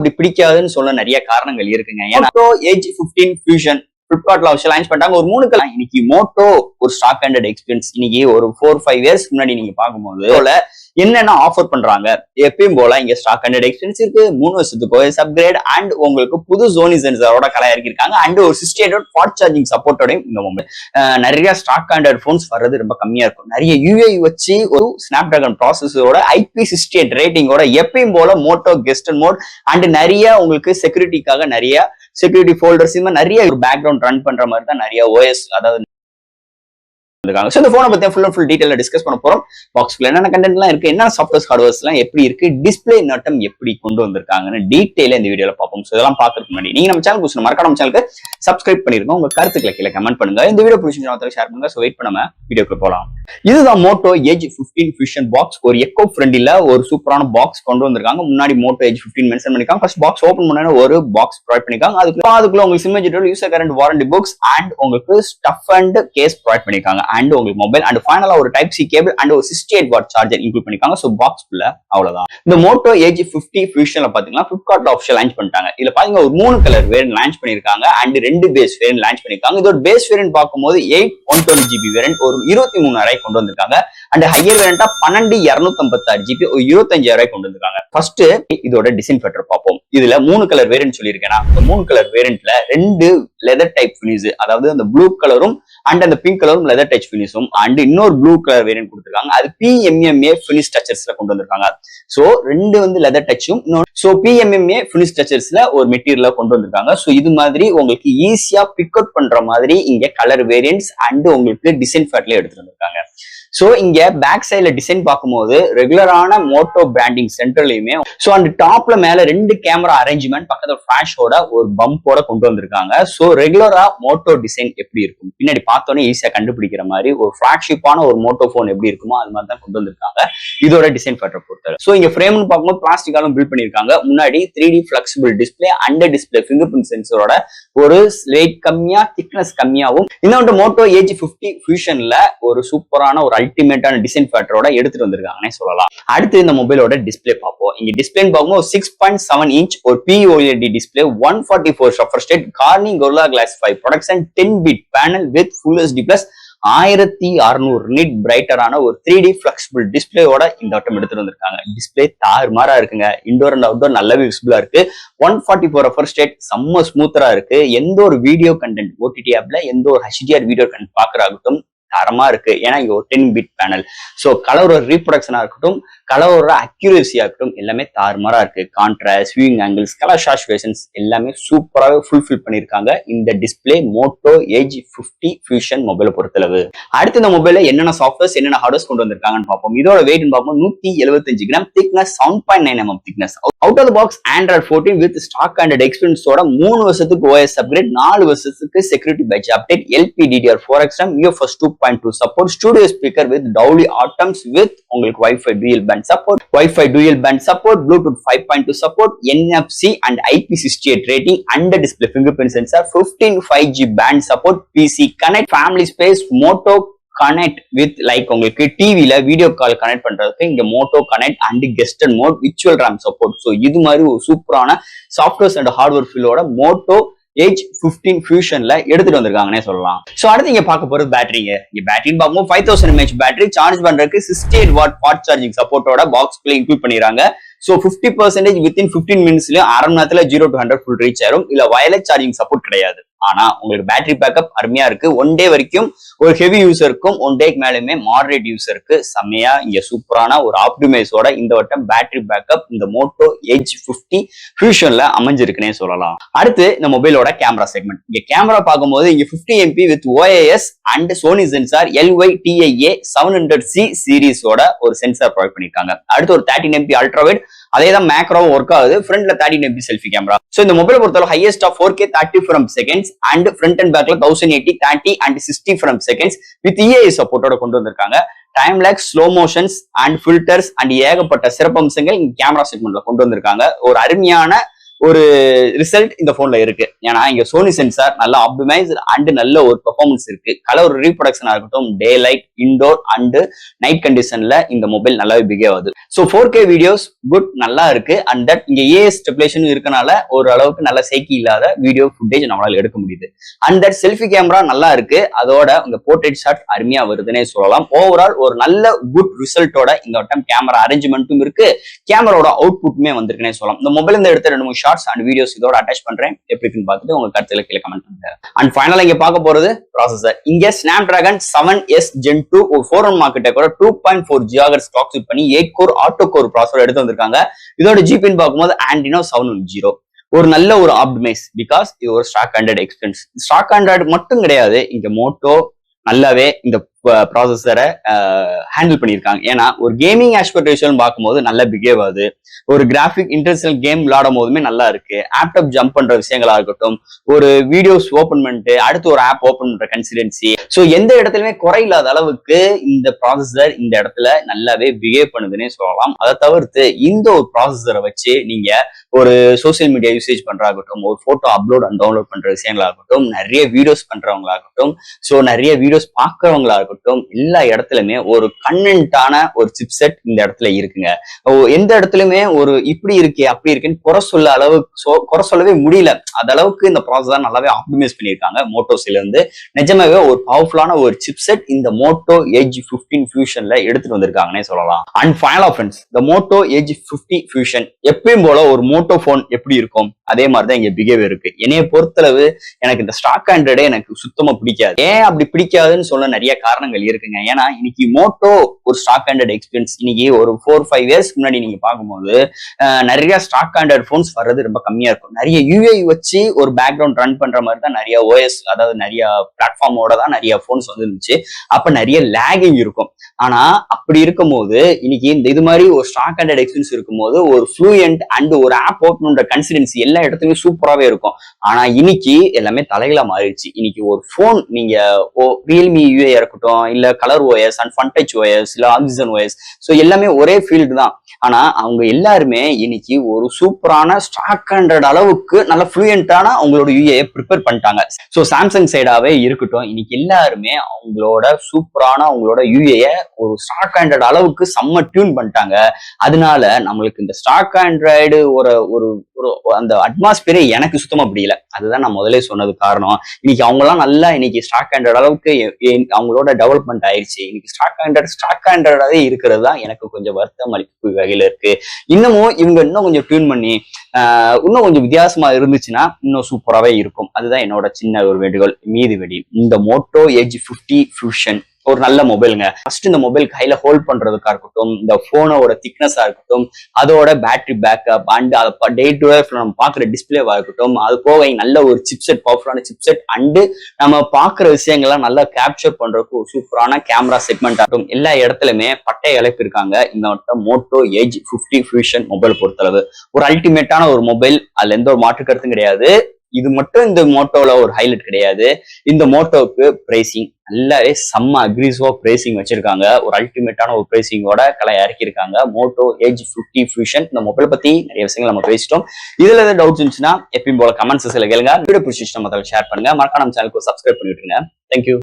இப்படி பிடிக்காதுன்னு சொல்ல நிறைய காரணங்கள் இருக்குங்க. ஏன்னா ஏஜ் 15 ஃபியூஷன் பிளிப்கார்ட்ல வச்சு லான்ச் பண்ணிட்டாங்க. ஒரு 3 இன்னைக்கு மோட்டோ ஒரு ஸ்டாக் ஹேண்டட் எக்ஸ்பீரியன்ஸ் இன்னைக்கு ஒரு 4-5 இயர்ஸ் முன்னாடி நீங்க பார்க்கும்போது என்னென்ன ஆஃபர் பண்றாங்க எப்பயும் போல இங்க ஸ்டாக் ஹேண்டட் எக்ஸ்பீரியன்ஸ் இருக்கு. 3 வருஷத்துக்கு OS அப்கிரேட் அண்ட் உங்களுக்கு புது சோனி சென்சாரோட கலர் இறக்கிருக்காங்க அண்ட் ஒரு 68W ஃபாஸ்ட் சார்ஜிங் சப்போர்ட்டோடையும் இந்த மொபைல் நிறைய ஸ்டாக் ஹேண்டட் போன்ஸ் வர்றது ரொம்ப கம்மியா இருக்கும். நிறைய UI வச்சு ஒரு ஸ்னாப் டிராகன் ப்ராசஸரோட IP68 ரேட்டிங்கோட எப்பயும் போல மோட்டோ கெஸ்ட் மோட் அண்ட் நிறைய உங்களுக்கு செக்யூரிட்டிக்காக நிறைய செக்யூரிட்டி ஃபோல்டர்ஸ் இந்த மாதிரி நிறைய ஒரு பேக்ரவுண்ட் ரன் பண்ற மாதிரி தான் நிறைய OS அதாவது இருக்காங்க. இந்த போனை பத்தி ஃபுல் டீடைலா டிஸ்கஸ் பண்ண போறோம். பாக்ஸ்ல என்னென்ன கண்டென்ட்லாம் இருக்கு, என்ன சாஃப்ட்வேர் ஹார்ட்வேர்ஸ் எல்லாம் எப்படி இருக்கு, டிஸ்பிளே நட்டம் எப்படி கொண்டு வந்திருக்காங்கன்னு டீடைலா இந்த வீடியோல பார்ப்போம். சோ இதெல்லாம் பார்க்கறதுக்கு முன்னாடி நீங்க நம்ம சேனல் புதுசா மறக்காம சேனலுக்கு சப்ஸ்கிரைப் பண்ணிருங்க. உங்க கருத்துக்களை கீழே கமெண்ட் பண்ணுங்க. இந்த வீடியோ பிடிச்சிருந்தா ஷேர் பண்ணுங்க. சோ வெயிட் பண்ணாம வீடியோக்கு போலாம். இதுதான் மோட்டோ ஏஜ் 15 ஃபியூஷன் பாக்ஸ். ஒரு எக்கோ ஃப்ரெண்ட்லில ஒரு சூப்பரான பாக்ஸ் கொண்டு வந்திருக்காங்க. முன்னாடி மோட்டோ ஏஜ் 15 மென்ஷன் பண்ணிருக்காங்க. ஃபர்ஸ்ட் பாக்ஸ் ஓபன் பண்ணா ஒரு பாக்ஸ் ப்ரொவைட் பண்ணிருக்காங்க. அதுக்குள்ள உங்களுக்கு sim digital user current warranty books and உங்களுக்கு ஸ்டஃப் அண்ட் கேஸ் ப்ரொவைட் பண்ணிருக்காங்க அண்ட் உங்களுக்கு மொபைல் அண்ட் ஃபைனலா ஒரு டைப் சி கேபிள் அண்ட் ஒரு 68W சார்ஜர் இன்க்ளூட் பண்ணிருக்காங்க. சோ பாக்ஸ் குள்ள அவ்வளவுதான். இந்த மோட்டோ ஏஜ் 50 ஃபியூஷன்ல பாத்தீங்கன்னா பிளிப்கார்ட்ல ஆஃபிஷியல் லான்ச் பண்ணிட்டாங்க. இதுல பாத்தீங்கன்னா ஒரு 3 கலர் வேரியன்ட் லான்ச் பண்ணிருக்காங்க அண்ட் 2 பேஸ் வேரியன்ட் லான்ச் பண்ணிருக்காங்க. இதோட பேஸ் வேரியன்ட் பார்க்கும்போது 8 120GB வேரியன்ட் ஒரு 23,000 கொண்டு வந்திருக்காங்க அண்ட் ஹையர் வேரியண்டா 12 256GB ஒரு 25,000 கொண்டு வந்திருக்காங்க. ஃபர்ஸ்ட் இதோட டிசைன் ஃபேக்டர் பார்ப்போம். இதுல 3 கலர் வேரியன்ட் சொல்லியிருக்கேன். இந்த 3 கலர் வேரியன்ட்ல 2 லெதர் டைப் ஃபினிஷ், அதாவது அந்த ப்ளூ கலரும் அண்ட் அந்த பிங்க் கலரும் லெதர் டச் ஃபினிஷும் அண்ட் இன்னொரு ப்ளூ கலர் வேரியன்ட் கொடுத்திருக்காங்க. அது PMMA ஃபினிஷ் டச்சர்ஸ்ல கொண்டு வந்திருக்காங்க. சோ 2 வந்து லெதர் டச்சும் சோ PMMA ஃபினிஷ் டச்சர்ஸ்ல ஒரு மெட்டீரியலா கொண்டு வந்திருக்காங்க. சோ இது மாதிரி உங்களுக்கு ஈஸியா பிக் அவுட் பண்ற மாதிரி இங்க கலர் வேரியன்ட்ஸ் அண்ட் உங்களுக்கு டிசைன் ஃபேட்ல எடுத்துட்டு வந்திருக்காங்க. சோ இங்க பேக் சைட்ல டிசைன் பார்க்கும்போது ரெகுலரான மோட்டோ பிராண்டிங் சென்டர்லயுமே சோ அந்த டாப்ல மேல 2 கேமரா அரேஞ்ச்மெண்ட் பக்கத்துல ஃபிளாஷோட ஒரு பம்போட கொண்டு வந்திருக்காங்க. சோ ரெகுலரா மோட்டோ டிசைன் எப்படி இருக்கும் பின்னாடி பார்த்தோன்னே ஈஸியா கண்டுபிடிக்கிற மாதிரி ஒரு ஃபிளாக்ஷிப்பான ஒரு மோட்டோ போன் எப்படி இருக்குமோ அது மாதிரி தான் கொண்டு வந்திருக்காங்க இதோட டிசைன் ஃபேக்டர் பொறுத்தவரை. சோ இங்க ஃப்ரேம்னு பார்க்கும்போது பிளாஸ்டிக்காலும் பில்ட் பண்ணிருக்காங்க. முன்னாடி 3D flexible display and display fingerprint சென்சரோட ஒரு வெயிட் கம்மியா திக்னஸ் கம்மியாவும் இந்த மோட்டோ ஏஜ் 50 ஃபியூஷன்ல ஒரு சூப்பரான ஒரு அல்டிமேட்டான டிசைன் ஃபேக்டரோட எடுத்துட்டு வந்திருக்காங்கன்னே சொல்லலாம். அடுத்து இந்த மொபைலோட டிஸ்பிளே பார்ப்போம். இங்க டிஸ்பிளே பார்க்கும்போது 6.7 இன்ச் ஒரு POLED டிஸ்பிளே 144 ஷஃபர் ஸ்டேட் Corning Gorilla Glass 5 protection 10-bit panel with full HD plus 1600 nit பிரைட்டரான ஒரு 3D ஃபிளெக்சிபிள் டிஸ்பிளேயோட இந்த வட்டம் எடுத்துட்டு வந்திருக்காங்க. டிஸ்பிளே தாறுமாறா இருக்குங்க. இன்டோர் அண்ட் அவுட்டோர் நல்லாவே விசிபிளா இருக்கு. 144 ரெஃபர் ஸ்டேட் செம்ம ஸ்மூத்தரா இருக்கு. எந்த ஒரு வீடியோ கண்டென்ட் OTT ஆப்ல எந்த ஒரு HDR வீடியோ கண்டென்ட் பாக்குறாகட்டும் தரமா இருக்கு. ஏன்னா இங்க ஒரு 10-bit பேனல். சோ கலரோட ரீப்ரொடக்ஷனா இருக்கட்டும் கலரோட அக்யூரேசியா இருக்கட்டும் எல்லாமே தாறுமாறா இருக்கு. கான்ட்ராஸ்ட், வியூயிங் ஆங்கிள்ஸ், கலர் சாச்சுரேஷன்ஸ் எல்லாமே சூப்பராகவே ஃபுல்ஃபில் பண்ணிருக்காங்க இந்த டிஸ்பிளே மோட்டோ ஏஜ் 50 ஃபியூஷன் மொபைலை பொறுத்தளவு. அடுத்து இந்த மொபைல என்னென்ன சாஃப்ட்வேர்ஸ் என்னென்ன ஹார்ட்வேர்ஸ் கொண்டு வந்திருக்காங்கன்னு பார்ப்போம். இதோட வெயிட் பார்ப்போம் 175 gram, thickness 7.9 mm thickness. Out of the box Android 14 with stock ஹேண்டட் எக்ஸ்பீரியன்ஸோட 3 வருஷத்துக்கு OS அப்கிரேட், 4 வருஷத்துக்கு security patch update, LPDDR4 XM, UFS 2.2 support, studio speaker with Dolby Atmos with உங்களுக்கு Wi-Fi dual band support, Wi-Fi dual band support, Bluetooth 5.2 support, NFC and IP68 rating and display fingerprint sensor, 15 5G band support, PC connect, family space, Moto Connect with like உங்களுக்கு டிவில video call connect பண்றதுக்கு இங்க Moto connect and கெஸ்டட் mode, virtual RAM support. So இது மாதிரி ஒரு சூப்பரான softwares and hardware ஃபீலோட மோட்டோ ஏஜ் 15 ஃபியூஷன்ல எடுத்துட்டு வந்திருக்காங்கன்னே சொல்லலாம். சோ அடுத்து இங்க பார்க்க போறது பேட்டரிங்க. இங்க பேட்டரின்னு பார்க்கும்போது 5000 mAh பேட்டரி சார்ஜ் பண்றதுக்கு 68W ஃபாஸ்ட் சார்ஜிங் சப்போர்ட்டோட பாக்ஸ்க்குள்ள இன்க்ளூட் பண்ணிடுறாங்க. சோ 50% வித்தின் 15 மினிட்ஸ்லயும் 1/2 மணி நேரத்துல 0 to 100 ஃபுல் ரீச் ஆயிரும். இல்ல வயர்லெஸ் சார்ஜிங் சப்போர்ட் கிடையாது. ஆனா உங்களுக்கு பேட்டரி பேக்கப் அருமையா இருக்கு. 1 டே வரைக்கும் ஒரு ஹெவி யூசருக்கும் 1 டேக்கு மேலுமே மாடரேட் யூசருக்கு செம்மையா இங்க சூப்பரான ஒரு ஆப்டிமைஸோட இந்த வட்டம் பேட்டரி பேக்கப் இந்த மோட்டோ ஏஜ் 50 ஃபியூஷன்ல அமைஞ்சிருக்குன்னே சொல்லலாம். அடுத்து இந்த மொபைலோட கேமரா செக்மெண்ட். இங்க கேமரா பார்க்கும்போது இங்க 50 MP with OIS and Sony sensor LYTIA 700C சீரிஸோட ஒரு சென்சார் ப்ரொவைட் பண்ணிருக்காங்க. அடுத்து ஒரு 13 MP அல்ட்ரா வைட், அதேதான் மேக்ரோவும் ஒர்க் ஆகுது. ஃப்ரண்ட்ல 13 MP செல்ஃபி கேமரா. சோ இந்த மொபைலை பொறுத்தவரை highest of 4K 30 frames seconds and front and backல 1080 30 and 60 frames seconds with EAI சப்போர்ட்டோட கொண்டு வந்திருக்காங்க. Time lakhs, slow motions and filters and ஏகப்பட்ட சிறப்பம்சங்கள் இங்க கேமரா செக்மெண்ட்ல கொண்டு வந்திருக்காங்க. ஒரு அருமையான ஒரு ரிசல்ட் இந்த போன்ல இருக்கு. ஏன்னா இங்க சோனி சென்சார் நல்ல ஆப்டிமைஸ் அண்ட் நல்ல ஒரு பெர்ஃபார்மன்ஸ் இருக்கு. கலர் ரீப்ரொடக்ஷனா இருக்கட்டும், டே லைட், இன்டோர் அண்ட் நைட் கண்டிஷன்ல இந்த மொபைல் நல்லாவே பிஹேவ் ஆகுது. ஸோ 4K வீடியோஸ் குட் நல்லா இருக்கு. அண்ட் தட் இங்க ஏஎஸ் ஸ்டெபிலேஷன் இருக்கனால ஒரு அளவுக்கு நல்ல சேக்கி இல்லாத வீடியோ ஃபுட்டேஜ் நம்மளால எடுக்க முடியுது. அண்ட் தட் செல்ஃபி கேமரா நல்லா இருக்கு. அதோட உங்க போர்ட்ரேட் ஷாட் அருமையா வருதுன்னே சொல்லலாம். ஓவரால் ஒரு நல்ல குட் ரிசல்ட்டோட இந்த வட்டம் கேமரா அரேஞ்ச்மெண்ட்டும் இருக்கு, கேமராவோட அவுட்புட்டுமே வந்திருக்குன்னே சொல்லலாம். இந்த மொபைல் இந்த எடுத்த 2-3 ஷார்ட்ஸ் அண்ட் வீடியோஸ் இதோட அட்டாச் பண்றேன். எப்படி இருக்குன்னு பார்த்துட்டு உங்க கருத்துல கீழே கமெண்ட் பண்ணுங்க. அண்ட் ஃபைனலா இங்க பார்க்க போறது ப்ராசஸர். இங்க Snapdragon 7S Gen 2 ஒரு 4 மார்க்கெட்டை கூட 2.4 GHz கிளாக் ஸ்பீட் பண்ணி 8 கோர் ஆட்டோ கோர் ப்ராசஸர் எடுத்து வந்திருக்காங்க. இதோட ஜிபின்னு பார்க்கும்போது Adreno 710. ஒரு நல்ல ஒரு ஆப்டிமைஸ், பிகாஸ் இது ஒரு stock Android experience. Stock Android மட்டும் கிடையாது, இங்க மோட்டோ நல்லாவே இந்த ப்ராசஸரை ஹேண்டில் பண்ணியிருக்காங்க. ஏன்னா ஒரு கேமிங் எக்ஸ்பெக்டேஷன் பார்க்கும்போது நல்லா பிஹேவ் ஆகுது. ஒரு கிராஃபிக் இன்டர்நேஷனல் கேம் விளையாடும் போதுமே நல்லா இருக்கு. ஆப்டாப் ஜம்ப் பண்ற விஷயங்களா இருக்கட்டும், ஒரு வீடியோஸ் ஓபன் பண்ணிட்டு அடுத்து ஒரு ஆப் ஓபன் பண்ற கன்சிடென்சி, ஸோ எந்த இடத்துலயுமே குறையில்லாத அளவுக்கு இந்த ப்ராசஸர் இந்த இடத்துல நல்லாவே பிஹேவ் பண்ணுதுன்னே சொல்லலாம். அதை தவிர்த்து இந்த ஒரு ப்ராசஸரை வச்சு நீங்க ஒரு சோசியல் மீடியா யூசேஜ் பண்றாகட்டும், ஒரு போட்டோ அப்லோட் அண்ட் டவுன்லோட் பண்ற விஷயங்களாகட்டும், நிறைய வீடியோஸ் பண்றவங்களாகட்டும், ஸோ நிறைய வீடியோஸ் பார்க்கறவங்களாகட்டும், எல்லா இடத்துலயுமே ஒரு கண்டென்ட்டான ஒரு சிப்செட் இந்த இடத்துல இருக்குங்க. எந்த இடத்துலயுமே ஒரு இப்படி இருக்கே அப்படி இருக்குன்னு குறை சொல்லவே முடியல. அந்த அளவுக்கு இந்த ப்ராசஸர் நல்லாவே ஆப்டிமைஸ் பண்ணியிருக்காங்க மோட்டோஸ்ல இருந்து. நிஜமாவே ஒரு பவர்ஃபுல்லான ஒரு சிப்செட் இந்த மோட்டோ Edge 15 ஃபியூஷன்ல எடுத்துட்டு வந்திருக்காங்கன்னே சொல்லலாம். அண்ட் ஃபைனலா ஃப்ரெண்ட்ஸ், இந்த மோட்டோ Edge 50 ஃபியூஷன் எப்பயும் போல ஒரு மோட்டோ போன் எப்படி இருக்கும் அதே மாதிரிதான் இங்க பிஹேவியர் இருக்கு. என்னைய பொறுத்தளவு எனக்கு இந்த ஸ்டாக் ஆண்ட்ராய்டே எனக்கு சுத்தமா பிடிக்காது. ஏன் அப்படி பிடிக்காதுன்னு சொல்ல நிறைய காரணங்கள் இருக்குங்க. ஏன்னா இன்னைக்கு மோட்டோ ஒரு ஸ்டாக் ஆண்ட்ராய்டு எக்ஸ்பீரியன்ஸ் இன்னைக்கு ஒரு 4-5 இயர்ஸ் முன்னாடி நீங்க பார்க்கும்போது நிறைய ஸ்டாக் ஆண்ட்ராய்டு போன்ஸ் வர்றது ரொம்ப கம்மியா இருக்கும். நிறைய யூஐ வச்சு ஒரு பேக்ரவுண்ட் ரன் பண்ற மாதிரி தான் நிறைய ஓஎஸ், அதாவது நிறைய பிளாட்ஃபார்மோட தான் நிறைய போன்ஸ் வந்து இருந்துச்சு. அப்ப நிறைய லேகிங் இருக்கும். ஆனா அப்படி இருக்கும் போது இன்னைக்கு இந்த இது மாதிரி ஒரு ஸ்டாக் ஆண்ட்ராய்டு எக்ஸ்பீரியன்ஸ் இருக்கும்போது ஒரு ஃப்ளூயன்ட் அண்ட் ஒரு ஆப் ஓபன் பண்ற கன்சிடென்சி எல்லா இடத்துலயும் சூப்பராகவே இருக்கும். ஆனா இன்னைக்கு எல்லாமே தலைகளா மாறிடுச்சு. இன்னைக்கு ஒரு போன் நீங்க ரியல்மி யூஏ இருக்கட்டும், இல்ல colour OS and fun touch OS, இல்ல ஆக்சிஜன் ஓஎஸ், ஸோ எல்லாமே ஒரே ஃபீல்டு தான். ஆனா அவங்க எல்லாருமே இன்னைக்கு ஒரு சூப்பரான ஸ்டாக் ஆண்ட்ராய்டு அளவுக்கு நல்ல ஃப்ளூயண்டான அவங்களோட யூஏ ப்ரிப்பேர் பண்ணிட்டாங்க. ஸோ சாம்சங் சைடாவே இருக்கட்டும், இன்னைக்கு எல்லாருமே அவங்களோட சூப்பரான அவங்களோட யூஏ ஒரு ஸ்டாக் ஆண்ட்ராய்டு அளவுக்கு செம்ம டியூன் பண்ணிட்டாங்க. அதனால நம்மளுக்கு இந்த ஸ்டாக் ஆண்ட்ராய்டு ஒரு அந்த அட்மாஸ்பியரே எனக்கு சுத்தமா பிடிக்கல. அதுதான் நான் முதலே சொன்னது காரணம். இன்னைக்கு அவங்கலாம் நல்லா இன்னைக்கு ஸ்டாக் ஆண்ட்ராய்டு அளவுக்கு அவங்களோட டெவலப்மெண்ட் ஆயிடுச்சு. இன்னைக்கு ஸ்டாக் ஆண்ட்ராய்டாவே இருக்கிறது தான் எனக்கு கொஞ்சம் வருத்தம் அளிப்பு வகையில இருக்கு. இன்னமும் இவங்க இன்னும் கொஞ்சம் டியூன் பண்ணி இன்னும் கொஞ்சம் வித்தியாசமா இருந்துச்சுன்னா இன்னும் சூப்பராகவே இருக்கும். அதுதான் என்னோட சின்ன ஒரு வேண்டுகோள். மீதி இந்த மோட்டோ Edge 50 ஃபியூஷன் ஒரு நல்ல மொபைலுங்க. ஃபர்ஸ்ட் இந்த மொபைல் கையில ஹோல்ட் பண்றதுக்கா இருக்கட்டும், இந்த போனோட திக்னஸா இருக்கட்டும், அதோட பேட்டரி பேக்கப் அண்ட் அதை டே டு டே நம்ம பாக்குற டிஸ்பிளேவா இருக்கட்டும், அது போக நல்ல ஒரு சிப்செட், பவர்ஃபுல்லான சிப்செட் அண்ட் நம்ம பாக்குற விஷயங்கள்லாம் நல்லா கேப்சர் பண்றதுக்கு ஒரு சூப்பரான கேமரா செக்மெண்ட் ஆகட்டும், எல்லா இடத்துலயுமே பட்டை இழப்பு இருக்காங்க இந்த மோட்டோ Edge 50 ஃபியூஷன் மொபைல் பொறுத்தளவு. ஒரு அல்டிமேட்டான ஒரு மொபைல், அதுல எந்த ஒரு மாற்று கருத்தும் கிடையாது. இது மட்டும் இந்த மோட்டோல ஒரு ஹைலைட் கிடையாது. இந்த மோட்டோவுக்கு பிரைசிங் நல்லாவே செம்ம அக்ரிசிவா பிரைசிங் வச்சிருக்காங்க. ஒரு அல்டிமேட்டான ஒரு பிரைசிங்கோட இறக்கி இருக்காங்க மோட்டோ Edge 50 ஃபியூஷன். இந்த மொபைல் பத்தி நிறைய விஷயங்கள் நம்ம பேசிட்டோம். இதுல ஏதாவது டவுட்ஸ் இருந்துச்சுன்னா எப்பயும் போல கமெண்ட்ஸ் கேளுங்க. வீடியோ பிடிச்சிட்டு நம்ம ஷேர் பண்ணுங்க. மறக்காம நம்ம சேனலுக்கு சப்ஸ்கிரைப் பண்ணிவிட்டுருங்க. தேங்க்யூ.